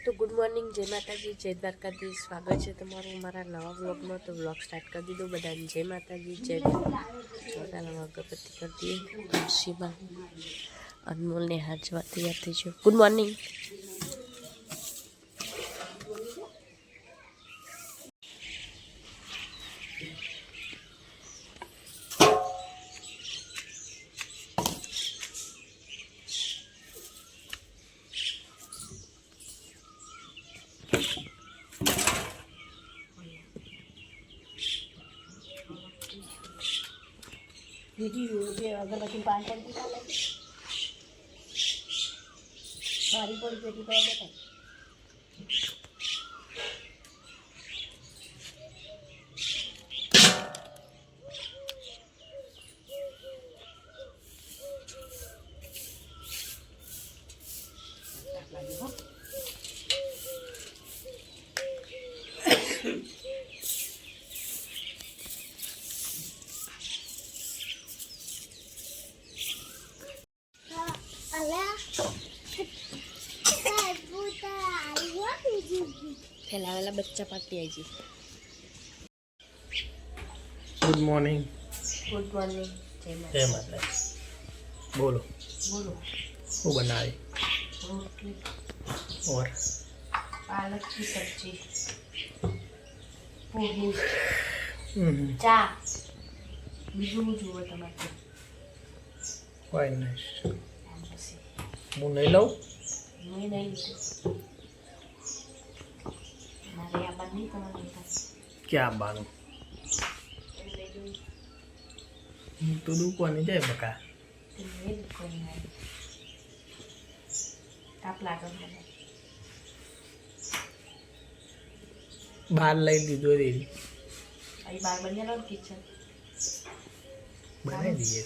તો good morning, જય માતાજી, જય દ્વારકાધીશ. સ્વાગત છે તમારું મારા નવા વ્લોગમાં. તો વ્લોગ સ્ટાર્ટ કરી દીધો. બધાને જય માતાજી, જય ચોટાલામાં અગરબત્તી કરી દઈએ. તુલસીમાં અનમોલને હાથ જવા તૈયાર થઈ છે. Good morning. અગરબત્તી પાંચ મારી પડી પેટી પર બતાય. ફેલાવેલા બચ્ચા પાટી આવી છે. Good morning. ગુડ મોર્નિંગ, जय माता. बोलो બોલો. वो बनाए રોટલી, और પાલક की सब्जी, પૂરી, ચા. બીજું જુઓ તમારે. कोई नहीं. પછી હું નહીં લઉં. મેં નહીં લીધું. મારે આ બાર નહીં તમારે ક્યાં બાનું તું દુખવાની જાય બકા. તાપ લાગે મને. બહાર લઈ દીધો રેડી અહીં બાર બની લો કિચન. બનાવી દઈએ.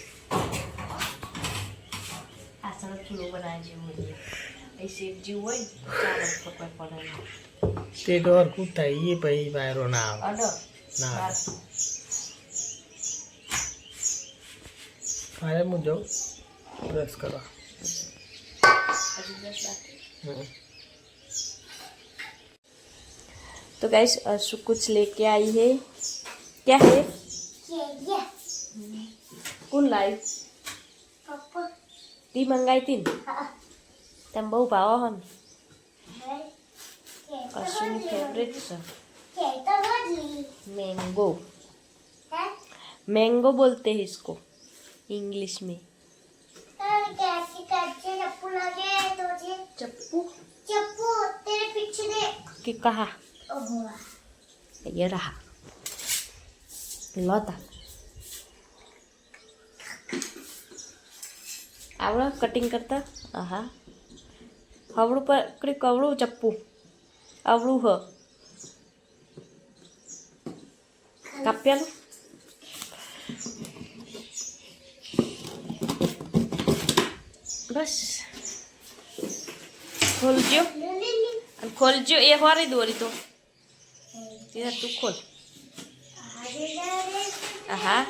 આ સરસ ચૂલો બનાવે જેવું હોય. અહીં શેક જેવું હોય ને ચાલો પકડ પડે. તે તો હરખું થાય એ પછી વાયરો ના આવે. અડો ના બાર. કાલે હું જાઉં બ્રશ કરવા. હજી 10 બાકી. तो गाइस अर्शु कुछ लेके आई है. क्या है? कौन लाई? ती मंगाई थी ने? तम बहु भाव हन. अर्शु ની फेवरेट છે मैंगो. मैंगो बोलते हैं इसको इंग्लिश में. चप्पू तेरे पीछे देख. कि कहा? ये रहा. लोता आवड़ा कटिंग करता. आहा हवड़ू पर कड़ी कवड़ू चप्पू आवड़ू ह काप्यालू. बस खोलजो खोलजो. ये हमारी दोरी तो इधर तू खोल. हाँ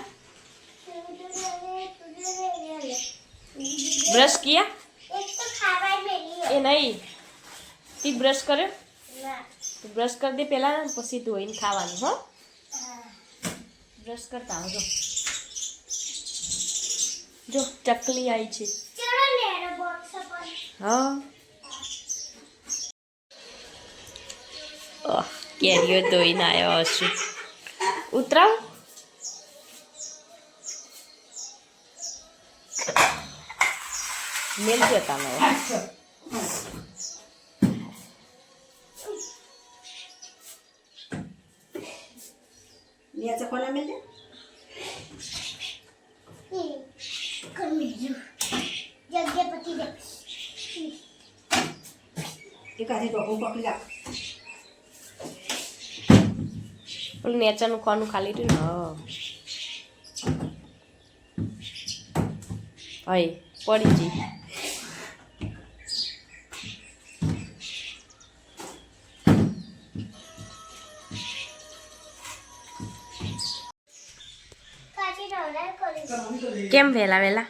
ब्रश किया? ये नहीं ती ब्रश करे तो ब्रश कर दे पहला ना पसी धोઈને ખાવાનું. हो ब्रश करता हूँ. जो चकली आई છે. हाँ કેરીઓ ધોઈને આવ્યો હશું. ઉતરાવ. મેલ જતા મેં याचा कोणा मिळते जग्गेपती दे एखादी डोकं पकडला પેલું નેચાનું ખાનું ખાલી રહ્યું ને. હઈ પડી જી. કેમ વહેલા વહેલા?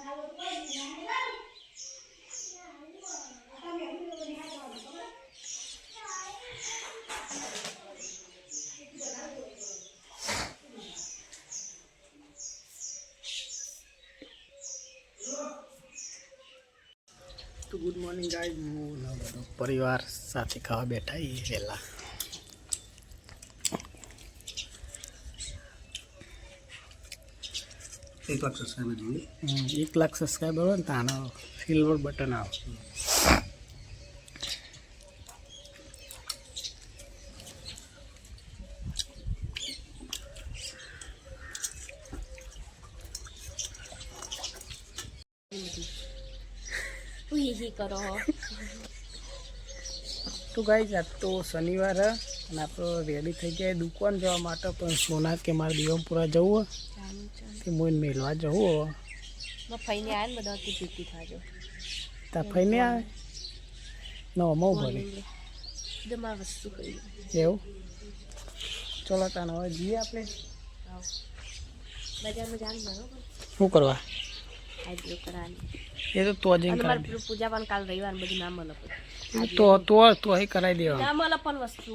તો ગુડ મોર્નિંગ ગાઈઝ, હું બધો પરિવાર સાથે ખાવા બેઠા એ વહેલા. એક લાખ સબસ્ક્રાઈબર જોઈએ. 1 લાખ સબસ્ક્રાઈબર હોય ને તો આનો સિલ્વર બટન આવે. કરો તો ગાઈઝ આજ તો શનિવાર હે અને આપણે રેડી થઈ જાય દુકાન જવા માટે, પણ સોના કે મારે દિવમપુરા જવું કે મોઈને મેળવા જવું. ફઈને આવે ને બધા ભેગી થાજો. તા ફઈને આવે ન મઉ ભરે તમારે વસ્તુ કરી એવું. ચલો તાને હવે જઈએ આપણે બજારમાં જાણ બરોબર શું કરવા. આઈબ્રો કરાવવાની એ તો જ અને મારે પૂજા પણ કાલ રવિવાર બધું ના મળે તો અહીં કરાવી દેવા. ના મળે પણ વસ્તુ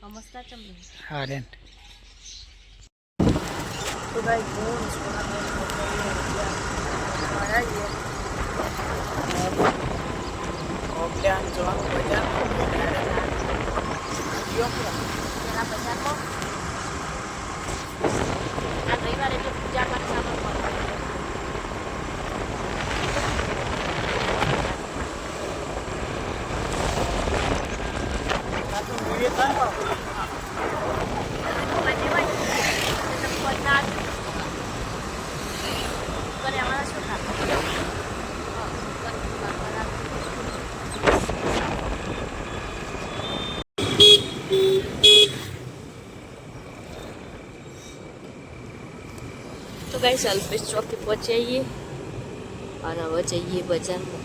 સમજતા ચમ નહીં. હા રે. તો પેલા બજારમાં આ રવિવાર એટલે પૂજા માટે સામાન મળે. तो गाइस अल्पेश चौक पहुंचे आइए और अब जाइए बाजार में.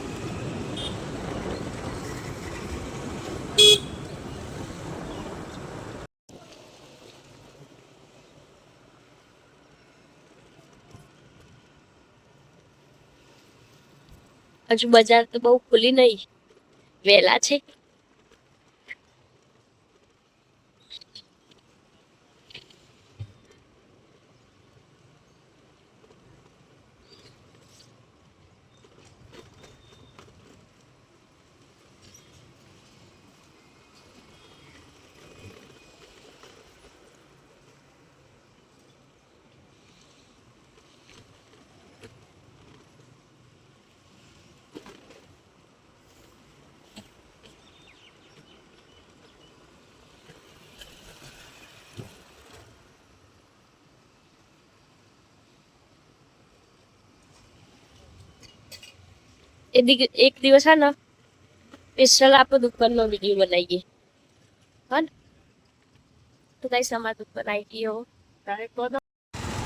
हजू बाजार तो बहु खुली नहीं वेला छे. एक दिवस है ना स्पेशल आप दुकान में वीडियो बनाइए है ना. तो गाइस हमारे दुकान आई गई हो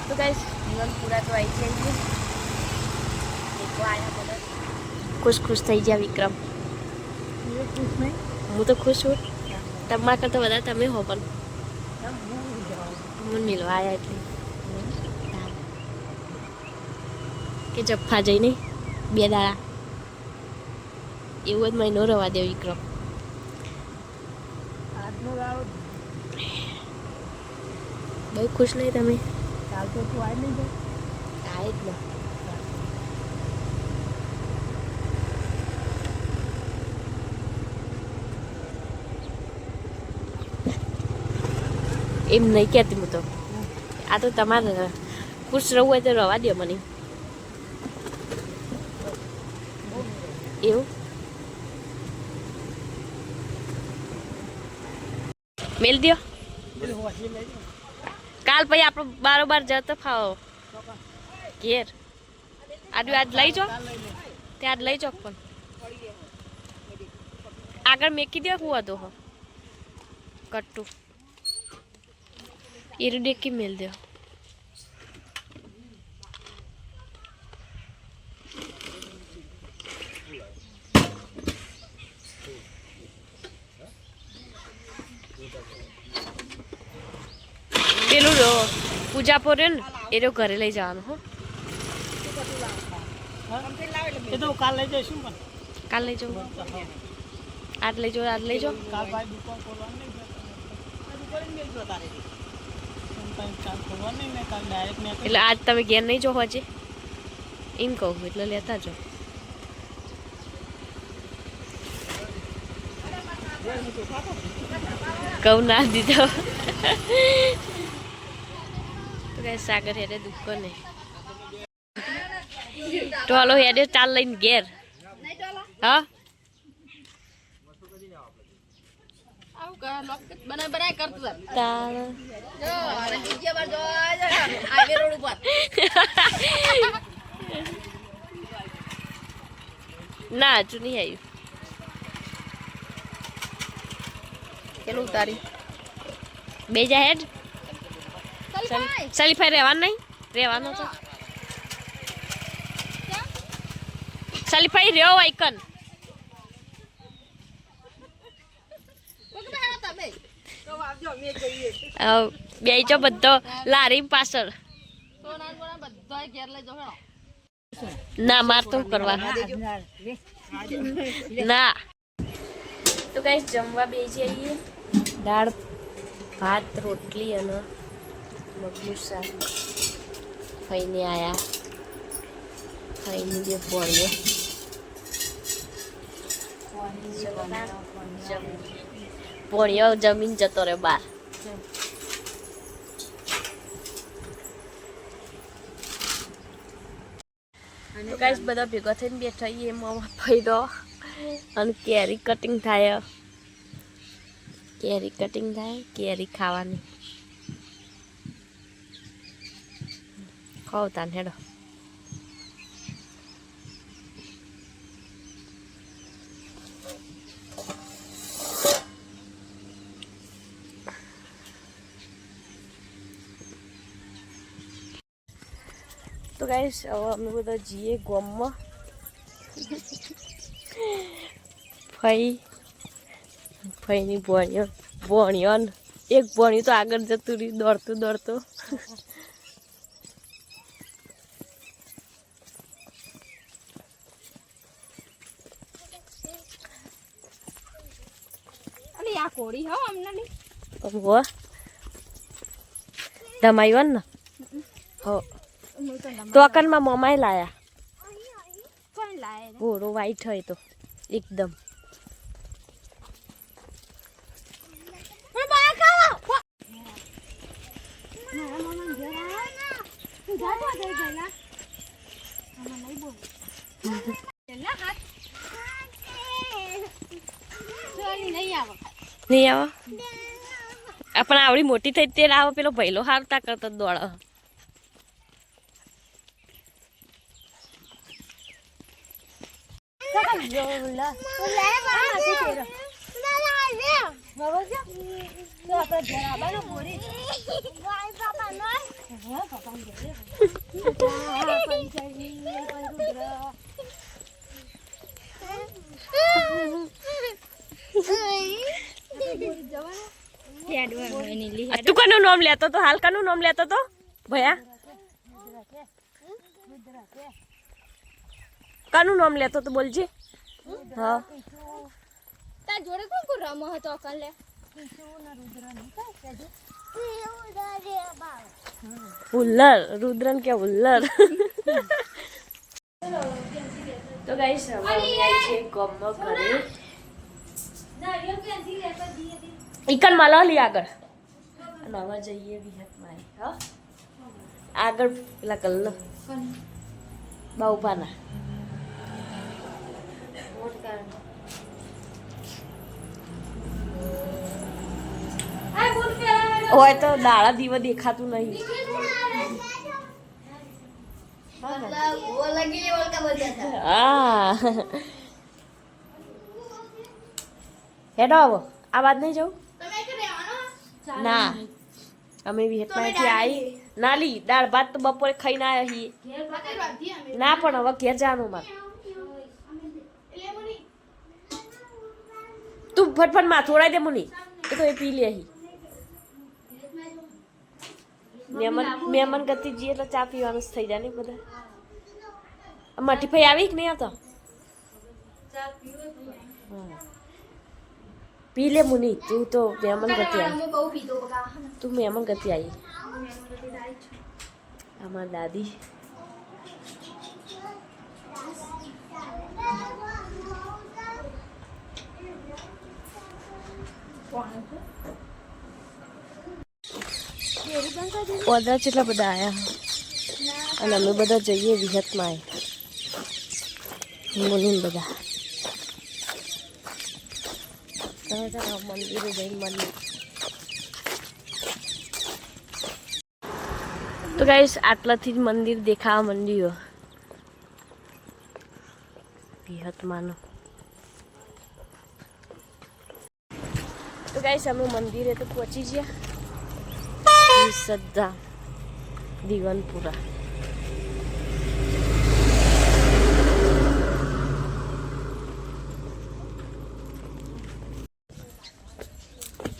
तो गाइस जीवन पूरा तो आई जाइए. देखो आया बोला खुश થઈ ગયા વિક્રમ. હું તો ખુશ છું. તમારા કરતા વધારે તમે હો પણ મને મિલવા આવ્યા એટલે કે જફ્ફા જઈને 2 દાડા એવું જ મહિનો રવા દે વિક્રમ. બહુ ખુશ નહીં તમે. કાલ તો તું આવી નહીં આય જ ને. એમ નહીં કહેતી હું તો. આ તો તમારે ખુશ રહેવું હોય તો રવા દે મને. એવું મેલ દો કાલ પછી આપણે બારોબાર જતો ફાવો ઘેર. આજ લઈ જાઓ ત્યાં લઈ જાઓ પણ આગળ મેકી દો. હું હતો હો કટ્ટું એરું ડેકી મેલ દો. પેલું પૂજા પર ને એ ઘરે લઈ જવાનું. હો એ તો કાલ લઈ જઈશું પણ કાલ લઈ જાઉં આજ લઈ જાઓ આજ લઈ જાઓ કાલ ભાઈ દુકાન ખોલવાની નહીં તારે કાલ ખોલવાની ને કાલ ડાયરેક્ટ ને એટલે આજ તમે ઘેર નહીં જો હજે એમ કહું એટલે લેતા જો કહું ના દીધો તો કઈ સાગર હેડે દુકાને તો હાલો હેડે ચાલ લઈને ઘેર હા ના હજુ નહીં આવ્યું પેલું ઉતારી બે જા હેડ સલીફાઈ રહેવાનું નહીં રહેવાનું તો સલીફાઈ રહ્યો આઈકન બે જો બધો લારી પાછળ ના માર તો કરવા ના તો કઈ જમવા બેસી આવીએ દાળ ભાત રોટલી અને મગનું શાક ખાઈને આયા ખાઈને બે પોળીઓ પોળીઓ જમીન જતો રે બાર ગાઈસ બધા ભેગા થઈને બેઠા છીએ મામા ભાઈનો અને કેરી કટિંગ થાય કેરી ખાવાની ખાવ તાન હેડો તો ગાઈસ હવે અમે બધા જઈએ ગામમાં ફઈની ભણ્યો એક ભણ્યું તો આગળ જતું રહ્યું દોડતું આ કોડી હો અમને ધમાયું ને હો તો અકનમાં મમાઈ લાયા કોણ લાય ઘોડો વાઈટ હોય તો એકદમ નહીં આવો પણ આવડી મોટી થઈ તે આવો પેલો ભૈલો હારતા કરતો દોડ તું કનું નામ લેતો તો હાલ કનું નામ લેતો તો ભયા કનું નામ લેતો તો બોલજે હા તાર જોડે કોણ કોણ રમો હતો કાલે ઉલ્લર રુદ્રન કે ઉલ્લર તો ગાઈસ હવે આવી છે ગમમાં ઘરે ઈકન માલો લી આગળ નવા જઈએ વિહતમાં હા આગળ પેલા કલ્લો બાઉભાના હોય તો દાડા દીવા દેખાતું નહીં હા હેડો આવો આ વાત નહીં જવું ના અમે વિહતમાંથી આવી ના લી દાળ ભાત તો બપોરે ખાઈને આવ્યા છીએ ના પણ હવે ઘેર જવાનું મારે તું ફટફટ માં થોડાઈ દે મુની એ તો એ પી લે મહેમાન ગતિ જઈએ એટલે ચા પીવાનું જ થઈ જાય ને બધા મઠી ભાઈ આવી કે નહીં આવતો પી લે મુની તું તો મહેમાન ગતિ આવી બહુ પીતો બકા તું મહેમાન ગતિ આવી અમાર દાદી ઓર્ડર કેટલા બધા આવ્યા અને અમે બધા જઈએ વિહતમાં મુનિન બધા મંદિરે જઈને મંદિર તો ગાઈસ આટલાથી જ મંદિર દેખાવા માંડ્યું વિહતમાનું તો ગાઈસ અમે મંદિરે તો પહોંચી ગયા સદ્દા દીવાનપુરા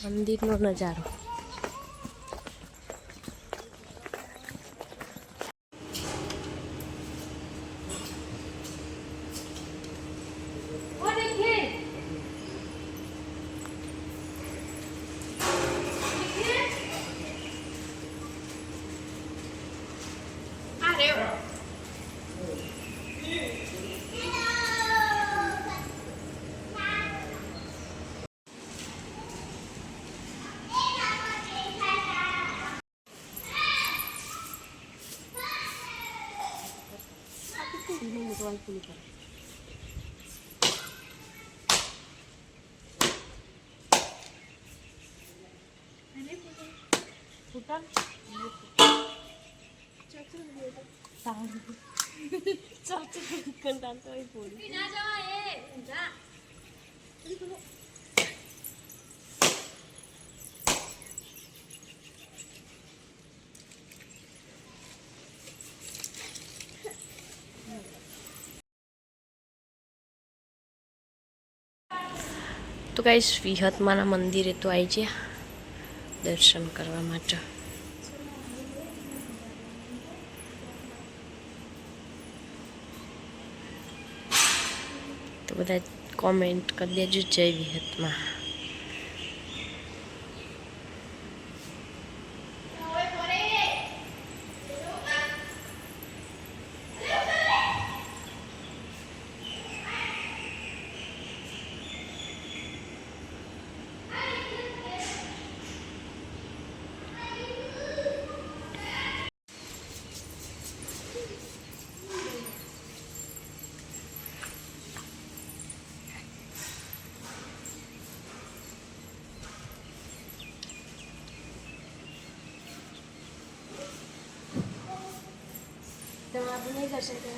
મંદિરનો નજારો તો ગાઈસ વિહતમાના મંદિરે તો આવી ગયા દર્શન કરવા માટે તો બધા કોમેન્ટ કરી દેજો જય વિહતમાં તમે આપણે નહીં કરશે કે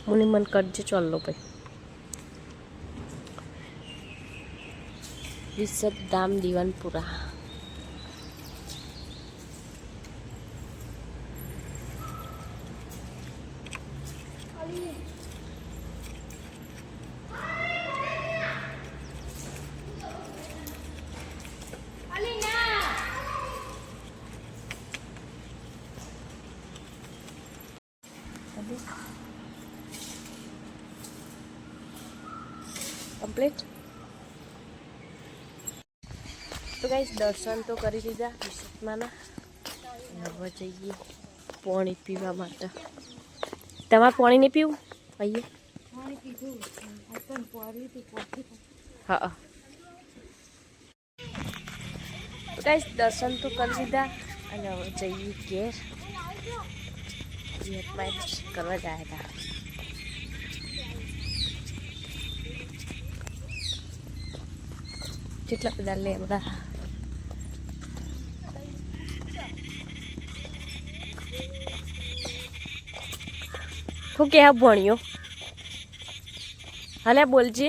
मुनि मन करजे चलो भाई विसद दाम दीवानपुरा કમ્પ્લીટ. તો ગાઈસ દર્શન તો કરી દીધા વિશેષમાંના. હવે જઈએ પાણી પીવા માટે. તમારે પાણી નહીં પીવું અહીંયા? હા. તો ગાઈસ દર્શન તો કરી દીધા અને હવે જઈએ ઘેર. ઘેરમાં કરવા ગયા હતા. કેટલા બધા લેવડા. શું કે ભણ્યો? હાલે બોલજે.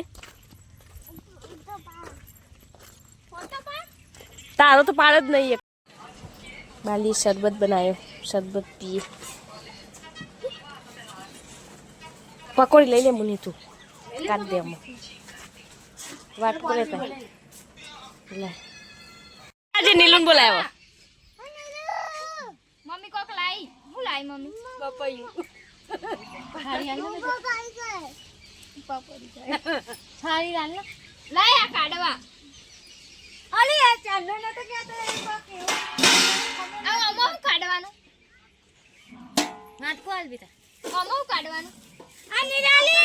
તારો તો પાડ જ નહીં. બાલી શરબત બનાવ્યો, શરબત પીએ. પકોડી લઈ લે મુની, તું કાઢ દે. વાટકો લેતા લે. આજે નીલુન બોલાવ્યો. મમ્મી કોક લાઈ. હું લાઈ મમ્મી? પપૈયું. સારી રાન લાય આ કાઢવા. અલી આ ચાંદો ન તો કે તો આ અમો કાઢવાનું. નાટકો આલ બેટા. અમો કાઢવાનું. આ નિરાલી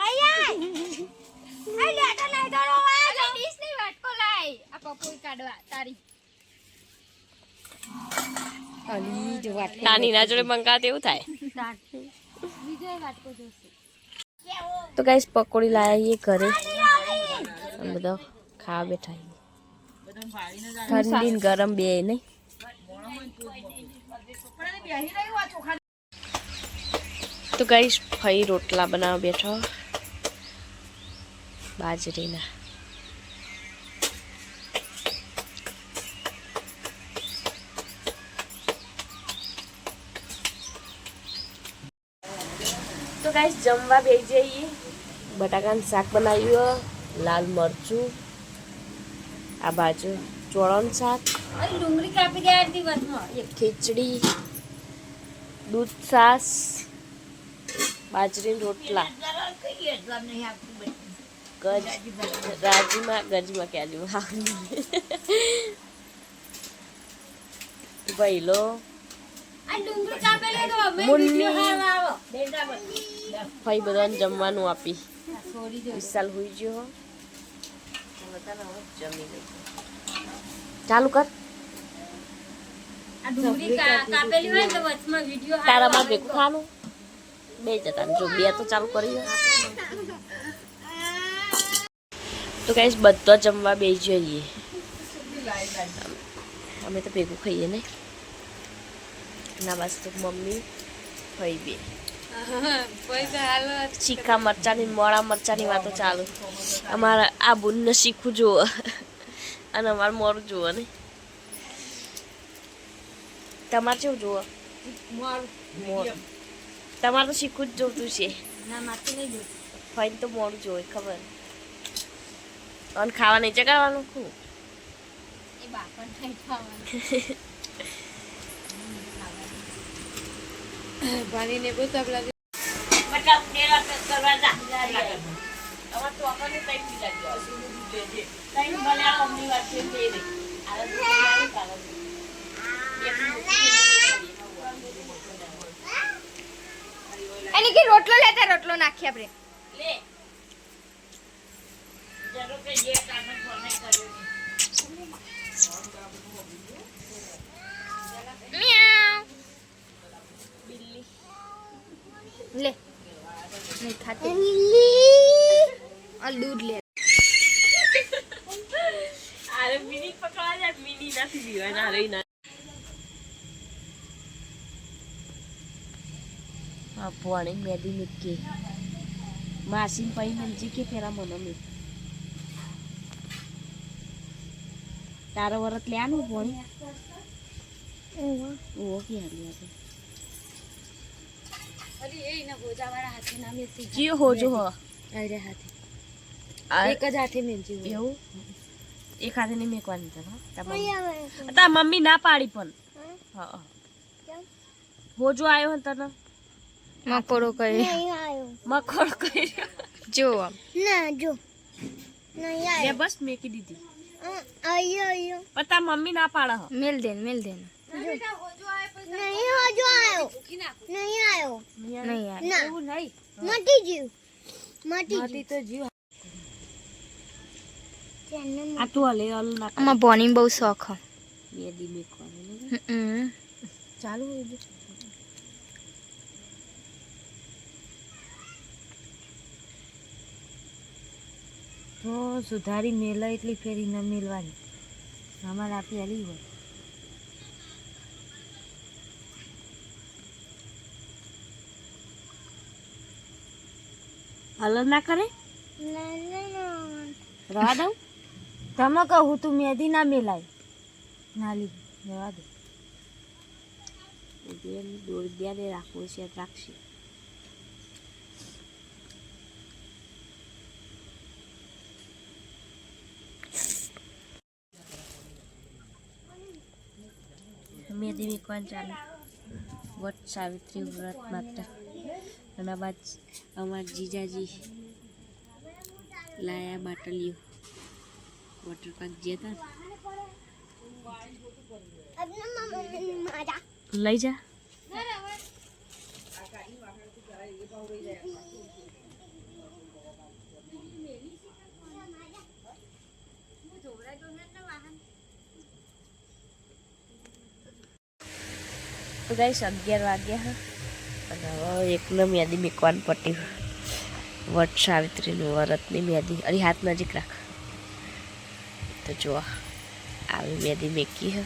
આયા આ લેટા નહીં દોરો આ ડીશ ની વાટકો લાય. આ પપોઈ કાઢવા તારી. અલી જો વાટકો નાની ના જોડે મંગાતે એવું થાય. વિજય વાટકો જોશે. તો ગાઈસ પકોડી લાવીએ ઘરે અને બધા ખાવા બેઠા. ઠંડી ને ગરમ બે નહીં. તો ગાઈસ ફઈ રોટલા બનાવવા બેઠો બાજરીના. તો ગાઈસ જમવા બેસી જઈએ. બટાકાનું શાક બનાવ્યું, લાલ મરચું, આ બાજુ ચોળાનું શાક, ડુંગળી કાપી ગયા દિવસમાં ખીચડી, દૂધ છાશ, બાજરીના રોટલા, ગજીમાં ક્યાં ભાઈલો ભાઈ બધાને જમવાનું આપી. વિશાલ હોઈ ગયો. જમી લઈ. ચાલુ કર. તારા માં ભેગું ખાવાનું બે જતા જો બે તો ચાલુ કરી. તો કઈ બધો જમવા બે જઈએ. અમે તો ભેગું ખાઈએ ને. ના બસ તો મમ્મી ભાઈ બે ચીખા મરચાની મોળા મરચાની વાતો ચાલુ. અમારા આ બુનને શીખવું જુઓ અને અમારે મોરું જુઓ ને. તમારે કેવું જુઓ? તમારે તો શીખવું જ જોતું છે. ફાઈન તો મોડું જોવે ખબર. અને ખાવા નહીં ચગાવવાનું ખૂબ. પાણીને બહુ તપ લાગે. એની કે રોટલો લેતા રોટલો નાખી આપણે. લે નહીં ખાતી. આ દૂધ લે. અરે મિની પકડવા જાય. મિની નથી પીવાના. અરે ના હા પાણી મેદી મૂકી માસીને પૈ મનજી કે પેલા મને મેં તારો વરત લેવાનું પાણી. ઓહો કે હાલી જીઓ હોજો હો. અરે હાથે એક જ હાથે મેંજી એવું એક હાથે નહીં મેકવાની છે. તાર મમ્મી ના પાડી પણ. હા હોજો આવ્યો તને મકોડો કરી મકોડો કરી જો આમ ના જો નહીં બે આયો બસ મેકી દીધી આયો પણ તાર મમ્મી ના પાડે હ મેલ દે નહીં હજુ આયો નહીં આયો નહીં યાર ના એવું નહીં મટી ગયું મટી માટી તો જીવ ગયું આ તું હલે હલ ના આમાં બોની બહુ શોખ હ મેદી મેકવાનું ચાલુ હોય છે તો સુધારી મેલા એટલી ફેરી ન મેલવાની અમારે આપી આલી હોય હલ ના કરે રવા દઉં તમે કહું તું મેદી ના મેલાય ના લીધી રવા દે દોડ દે રાખવું છે રાખશે મેદી મેકવાનું ચાલે વટ સાવિત્રી વ્રત માત્ર અને બાદ અમારા જીજાજી લાયા બાટલીઓ વોટર પાર્ક ગયા હતા લઈ જા તો ગાઈસ 11 વાગ્યા હા અને હવે એકને મેદી મેકવાનું પટ્યું વટ સાવિત્રીનું વ્રતની મેદી અરે હાથ નજીક રાખ તો જો આવી મેદી મેકી હે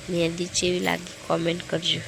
મેદી જેવી લાગી કોમેન્ટ કરજો